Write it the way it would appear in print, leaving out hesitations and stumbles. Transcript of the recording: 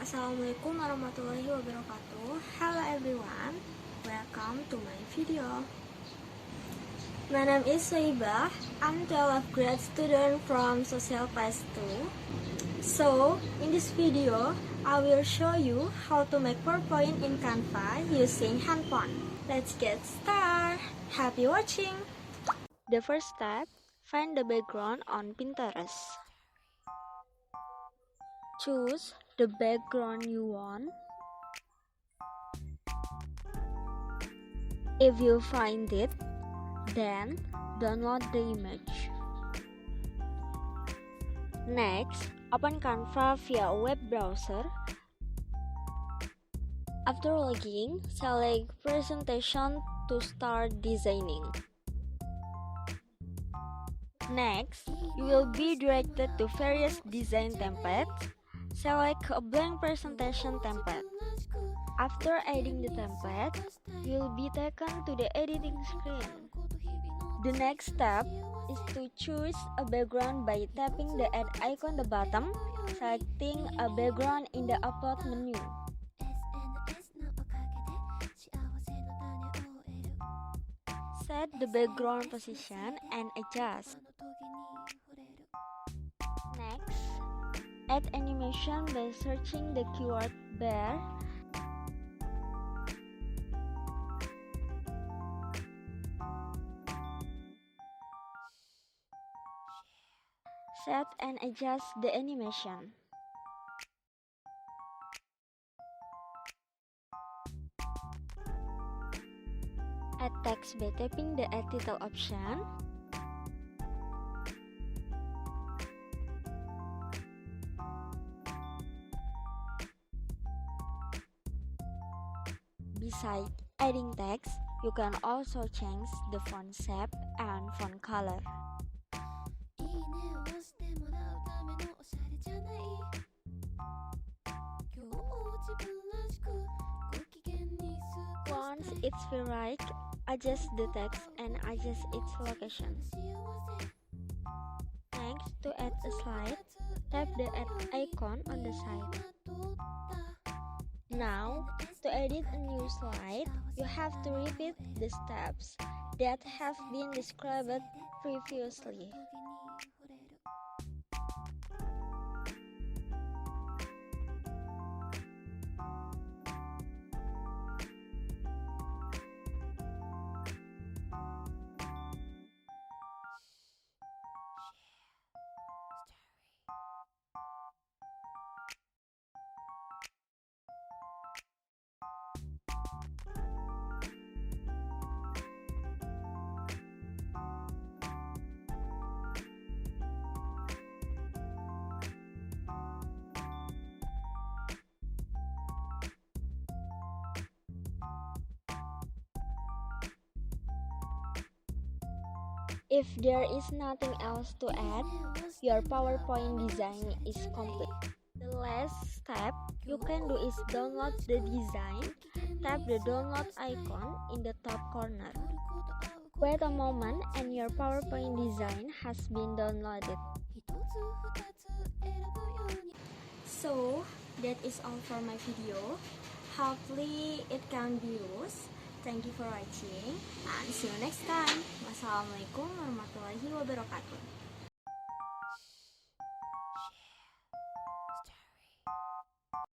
Assalamualaikum warahmatullahi wabarakatuh. Hello everyone, welcome to my video. My name is Tsuwaybah. I'm 12th grade student from social class 2. So, in this video, I will show you how to make PowerPoint in Canva using handphone. Let's get started. Happy watching. The first step, find the background on Pinterest. Choose the background you want. If you find it, then download the image. Next, open Canva via a web browser. After logging, select Presentation to start designing. Next, you will be directed to various design templates. Select a blank presentation template. After adding the template, you will be taken to the editing screen. The next step is to choose a background by tapping the add icon at the bottom, selecting a background in the upload menu. Set the background position and adjust. Next, add animation by searching the keyword bear. Set and adjust the animation. Add text by tapping the Add Title option. Besides adding text, you can also change the font shape and font color. Once it's feel right, adjust the text and adjust its location. Next, to add a slide, tap the add icon on the side. Now, to edit a new slide, you have to repeat the steps that have been described previously. If there is nothing else to add, your PowerPoint design is complete. The last step you can do is download the design. Tap the download icon in the top corner. Wait a moment and your PowerPoint design has been downloaded. So, that is all for my video. Hopefully it can be used. Thank you for watching and see you next time. Wassalamualaikum warahmatullahi wabarakatuh.